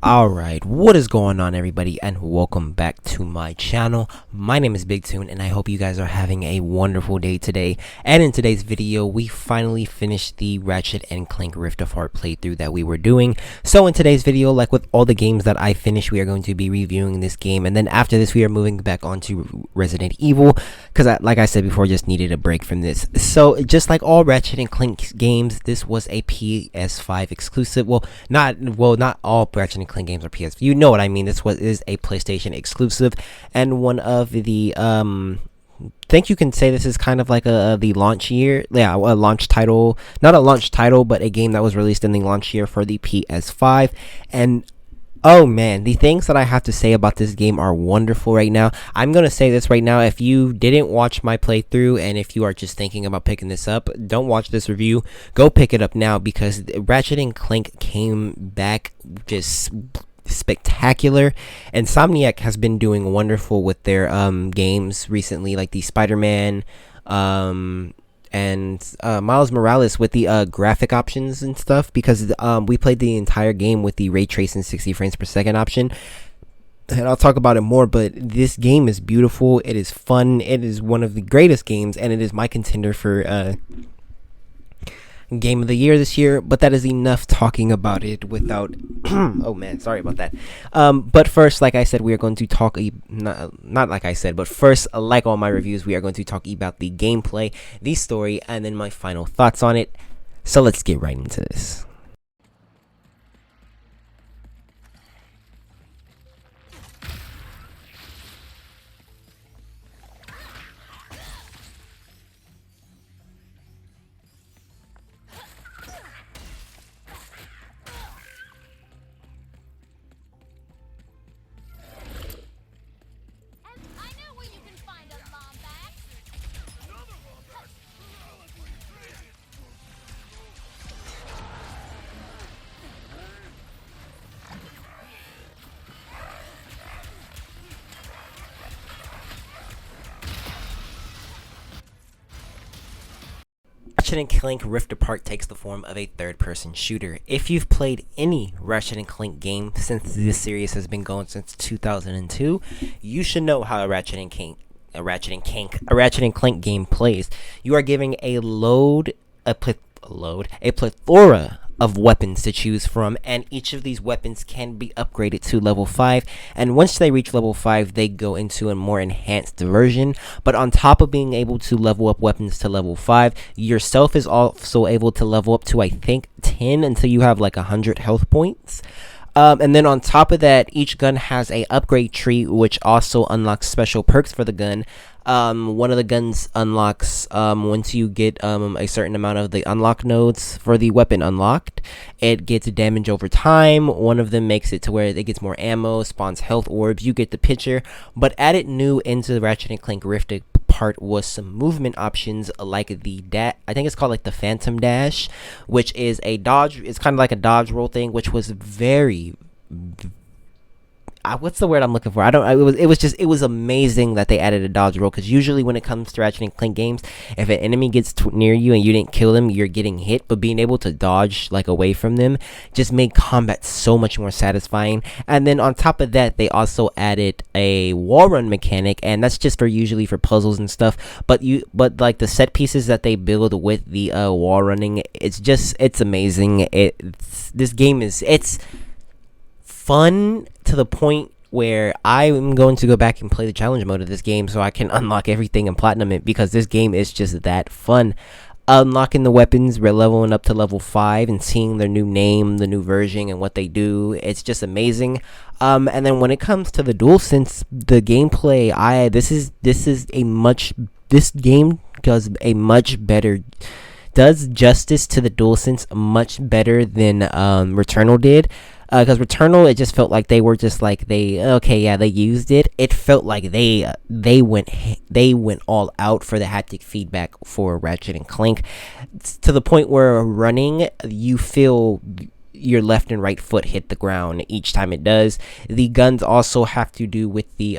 Alright, what is going on, everybody, and welcome back to my channel. My name is Big Toon, and I hope you guys are having a wonderful day today. And in today's video, we finally finished the Ratchet and Clank Rift Apart playthrough that we were doing. So in today's video, like with all the games that I finished, we are going to be reviewing this game. And then after this, we are moving back onto Resident Evil, because like I said before, just needed a break from this. So just like all Ratchet and Clank games, this was a PS5 exclusive. Well, not all Ratchet and Clank games are PS. You know what I mean. This is a PlayStation exclusive, and one of the think you can say this is kind of like the launch year. Yeah, a launch title, not a launch title, but a game that was released in the launch year for the PS5. And oh man, the things that I have to say about this game are wonderful right now. I'm going to say this right now. If you didn't watch my playthrough, and if you are just thinking about picking this up, don't watch this review. Go pick it up now, because Ratchet and Clank came back just spectacular. Insomniac has been doing wonderful with their games recently, like the Spider-Man and Miles Morales with the graphic options and stuff, because we played the entire game with the ray tracing 60 frames per second option, and I'll talk about it more. But this game is beautiful, it is fun, it is one of the greatest games, and it is my contender for game of the year this year. But that is enough talking about it without oh man, sorry about that. But first, like I said, we are going to talk not like I said, but first, like all my reviews, we are going to talk about the gameplay, the story, and then my final thoughts on it. So let's get right into this. Ratchet and Clank Rift Apart takes the form of a third-person shooter. If you've played any Ratchet and Clank game since this series has been going since 2002, you should know how a Ratchet and Clank game plays. You are giving a plethora of weapons to choose from, and each of these weapons can be upgraded to level 5, and once they reach level 5, they go into a more enhanced version. But on top of being able to level up weapons to level 5, yourself is also able to level up to, I think, 10 until you have like 100 health points. And then on top of that, each gun has a upgrade tree, which also unlocks special perks for the gun. One of the guns unlocks once you get a certain amount of the unlock nodes for the weapon unlocked, it gets damage over time. One of them makes it to where it gets more ammo, spawns health orbs. You get the picture. But added new into the Ratchet and Clank Rift Apart was some movement options, like the I think it's called like the Phantom Dash, which is a dodge. It's kind of like a dodge roll thing, which was very what's the word I'm looking for? It was amazing that they added a dodge roll, because usually when it comes to Ratchet and Clank games, if an enemy gets near you and you didn't kill them, you're getting hit. But being able to dodge like away from them just made combat so much more satisfying. And then on top of that, they also added a wall run mechanic, and that's just usually for puzzles and stuff. But like the set pieces that they build with the wall running, it's amazing. This game it's fun to the point where I'm going to go back and play the challenge mode of this game so I can unlock everything and platinum it, because this game is just that fun. Unlocking the weapons, leveling up to level 5, and seeing their new name, the new version, and what they do, it's just amazing. And then when it comes to the DualSense, the gameplay, this game does justice to the DualSense much better than Returnal did. Because Returnal, it just felt like they were just like they used it. It felt like they went all out for the haptic feedback for Ratchet and Clank, to the point where running, you feel your left and right foot hit the ground each time it does. The guns also have to do with the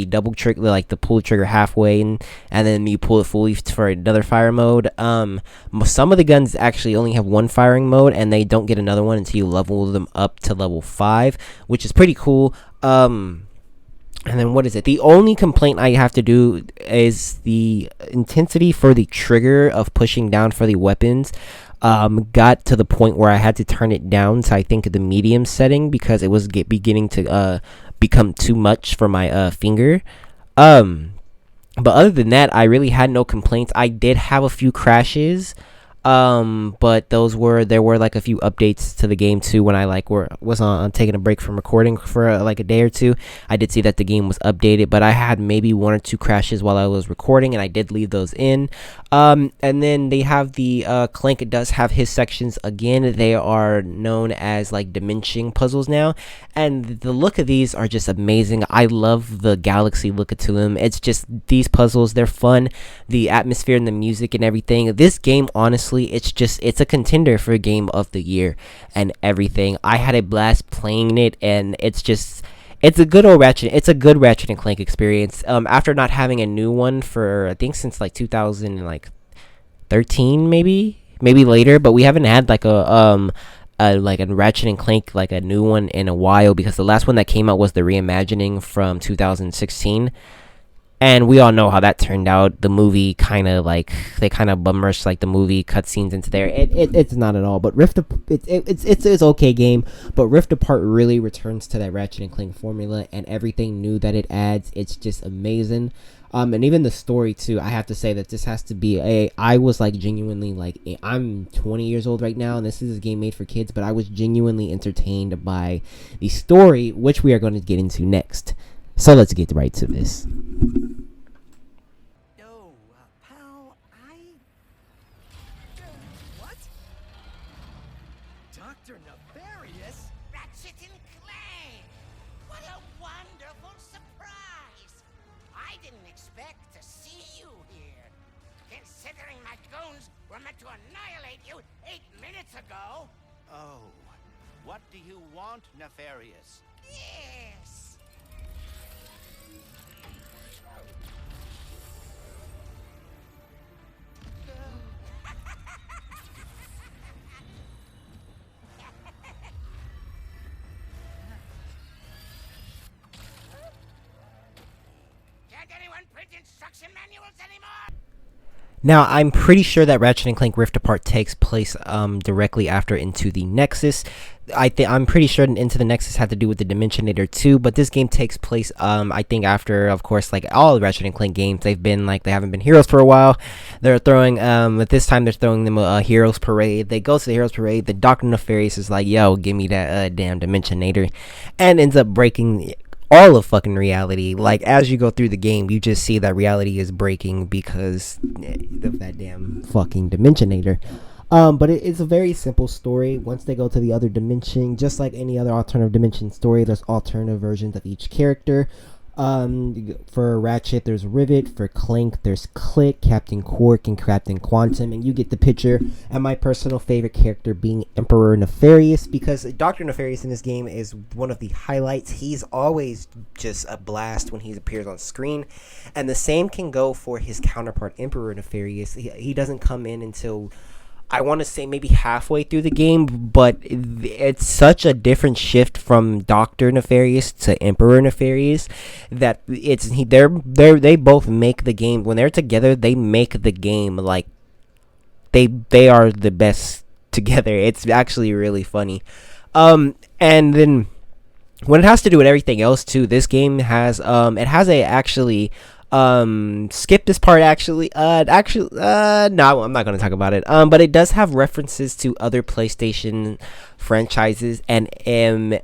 double trigger, like the pull the trigger halfway and then you pull it fully for another fire mode. Some of the guns actually only have one firing mode, and they don't get another one until you level them up to level 5, which is pretty cool. And then what is it? The only complaint I have to do is the intensity for the trigger of pushing down for the weapons. Got to the point where I had to turn it down to, I think, the medium setting, because it was beginning to become too much for my finger. But other than that, I really had no complaints. I did have a few crashes. But there were like a few updates to the game too when I was on taking a break from recording for like a day or two. I did see that the game was updated, but I had maybe 1 or 2 crashes while I was recording, and I did leave those in. And then they have the Clank. It does have his sections again. They are known as like dimension puzzles now, and the look of these are just amazing. I love the galaxy look to them. It's just these puzzles, they're fun. The atmosphere and the music and everything. This game, honestly, it's a contender for game of the year and everything. I had a blast playing it, and it's a good old Ratchet. It's a good Ratchet and Clank experience. After not having a new one for, I think, since like 2013, maybe later, but we haven't had like a Ratchet and Clank, like a new one, in a while, because the last one that came out was the reimagining from 2016. And we all know how that turned out. The movie they kind of bummershed like the movie cutscenes into there. It's not at all. But it's okay game. But Rift Apart really returns to that Ratchet and Clank formula, and everything new that it adds. It's just amazing. And even the story too. I have to say that this has to be I was like genuinely I'm 20 years old right now, and this is a game made for kids. But I was genuinely entertained by the story, which we are going to get into next. So let's get right to this. Yo, pal, what? Dr. Nefarious? Ratchet and Clank! What a wonderful surprise! I didn't expect to see you here. Considering my goons were meant to annihilate you 8 minutes ago. Oh, what do you want, Nefarious? Yes! Can't anyone print instruction manuals anymore? Now, I'm pretty sure that Ratchet and Clank Rift Apart takes place directly after Into the Nexus. I'm pretty sure Into the Nexus had to do with the Dimensionator too, but this game takes place I think after, of course, like all Ratchet and Clank games. They haven't been heroes for a while. They're throwing at this time they're throwing them a heroes parade. They go to the heroes parade. The Dr. Nefarious is like, "Yo, give me that damn Dimensionator," and ends up breaking all of fucking reality. Like, as you go through the game, you just see that reality is breaking because of that damn fucking Dimensionator. But it's a very simple story. Once they go to the other dimension, just like any other alternative dimension story, there's alternative versions of each character. For Ratchet, there's Rivet. For Clank, there's Click, Captain Quark, and Captain Quantum, and you get the picture. And my personal favorite character being Emperor Nefarious, because Dr. Nefarious in this game is one of the highlights. He's always just a blast when he appears on screen, and the same can go for his counterpart, Emperor Nefarious. He doesn't come in until, I want to say, maybe halfway through the game, but it's such a different shift from Dr. Nefarious to Emperor Nefarious that they both make the game, when they're together, they make the game like they are the best together. It's actually really funny. And then when it has to do with everything else too, this game has skip this part no, I'm not going to talk about it. But it does have references to other PlayStation franchises, and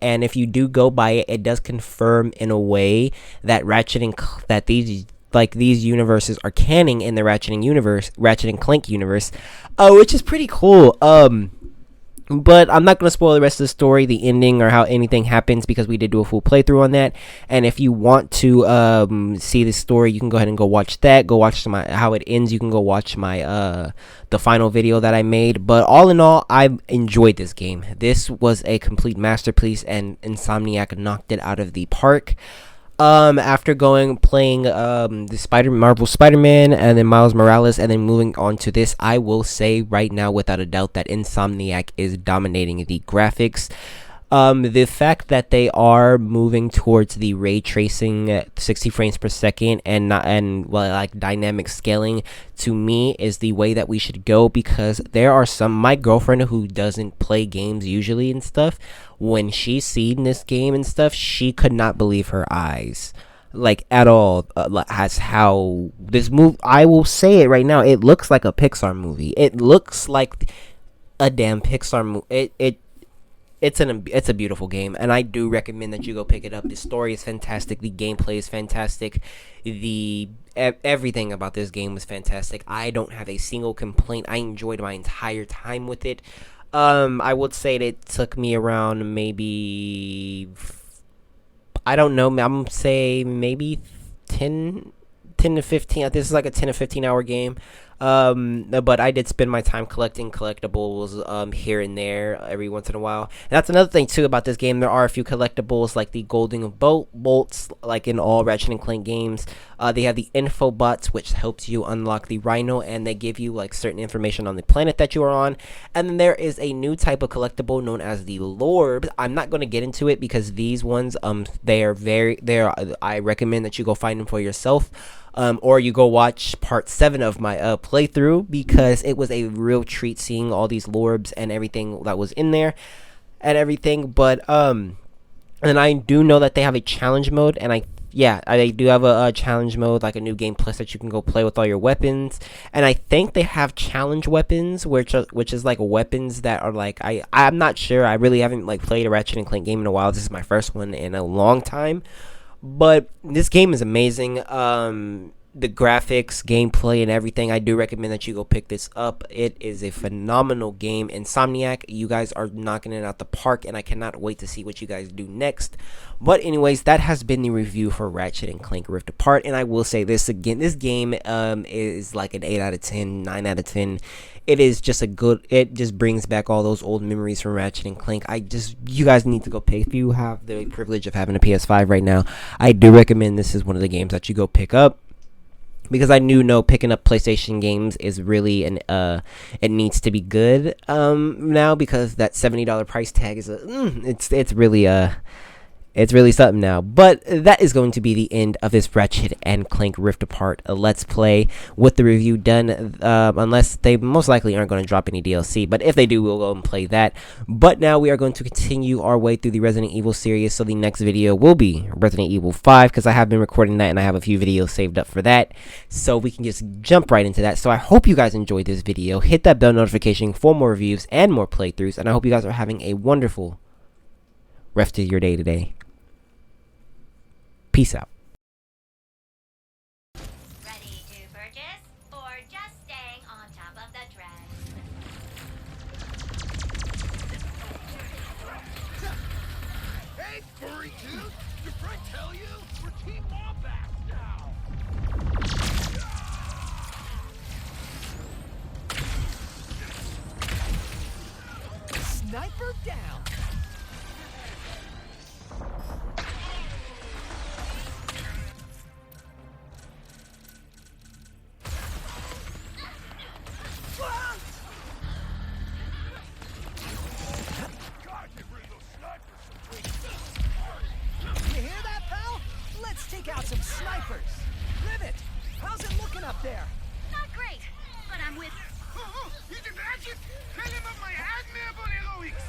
if you do go by it, it does confirm in a way that these universes are canon in the Ratchet and Clank universe, which is pretty cool. But I'm not going to spoil the rest of the story, the ending, or how anything happens, because we did do a full playthrough on that. And if you want to see the story, you can go ahead and go watch that. Go watch how it ends. You can go watch my the final video that I made. But all in all, I enjoyed this game. This was a complete masterpiece, and Insomniac knocked it out of the park. After playing the Marvel Spider-Man and then Miles Morales and then moving on to this, I will say right now without a doubt that Insomniac is dominating the graphics. The fact that they are moving towards the ray tracing at 60 frames per second and like dynamic scaling, to me is the way that we should go, because there are my girlfriend who doesn't play games usually and stuff, when she seen this game and stuff, she could not believe her eyes, like at all, as how this I will say it right now, it looks like a Pixar movie. It looks like a damn Pixar movie. It's a beautiful game, and I do recommend that you go pick it up. The story is fantastic. The gameplay is fantastic. Everything about this game was fantastic. I don't have a single complaint. I enjoyed my entire time with it. I would say that it took me around maybe, I don't know, I'm gonna say maybe 10 to 15. This is like a 10 to 15 hour game. But I did spend my time collecting collectibles here and there every once in a while. And that's another thing too about this game. There are a few collectibles like the golden bolts, like in all Ratchet and Clank games. They have the info bots, which helps you unlock the Rhino, and they give you like certain information on the planet that you are on. And then there is a new type of collectible known as the Lorbs. I'm not going to get into it because these ones I recommend that you go find them for yourself. Or you go watch part 7 of my playthrough, because it was a real treat seeing all these Lorbs and everything that was in there and everything. But and I do know that they have a challenge mode, and I do have a challenge mode, like a new game plus that you can go play with all your weapons. And I think they have challenge weapons, which is like weapons that are like, I'm not sure. I really haven't like played a Ratchet and Clank game in a while. This is my first one in a long time. But this game is amazing. The graphics, gameplay, and everything, I do recommend that you go pick this up. It is a phenomenal game. Insomniac, you guys are knocking it out the park, and I cannot wait to see what you guys do next. But anyways, that has been the review for Ratchet and Clank Rift Apart. And I will say this again, this game is like an 8 out of 10, 9 out of 10. It is just it just brings back all those old memories from Ratchet and Clank. You guys need to go pick. If you have the privilege of having a PS5 right now, I do recommend this is one of the games that you go pick up. Because I do know picking up PlayStation games is really it needs to be good now, because that $70 price tag is it's really something now. But that is going to be the end of this Ratchet and Clank Rift Apart Let's Play with the review done, unless they most likely aren't going to drop any DLC. But if they do, we'll go and play that. But now we are going to continue our way through the Resident Evil series. So the next video will be Resident Evil 5, because I have been recording that and I have a few videos saved up for that. So we can just jump right into that. So I hope you guys enjoyed this video. Hit that bell notification for more reviews and more playthroughs. And I hope you guys are having a wonderful rest of your day today. Peace out. Ready to purchase, or just staying on top of the trend? Hey, furry dude! Did Frank tell you? We're Team Wombat now! Sniper down! You hear that, pal? Let's take out some snipers. Rivet, how's it looking up there? Not great, but I'm with. He's a Ratchet! Tell him of my admirable heroics!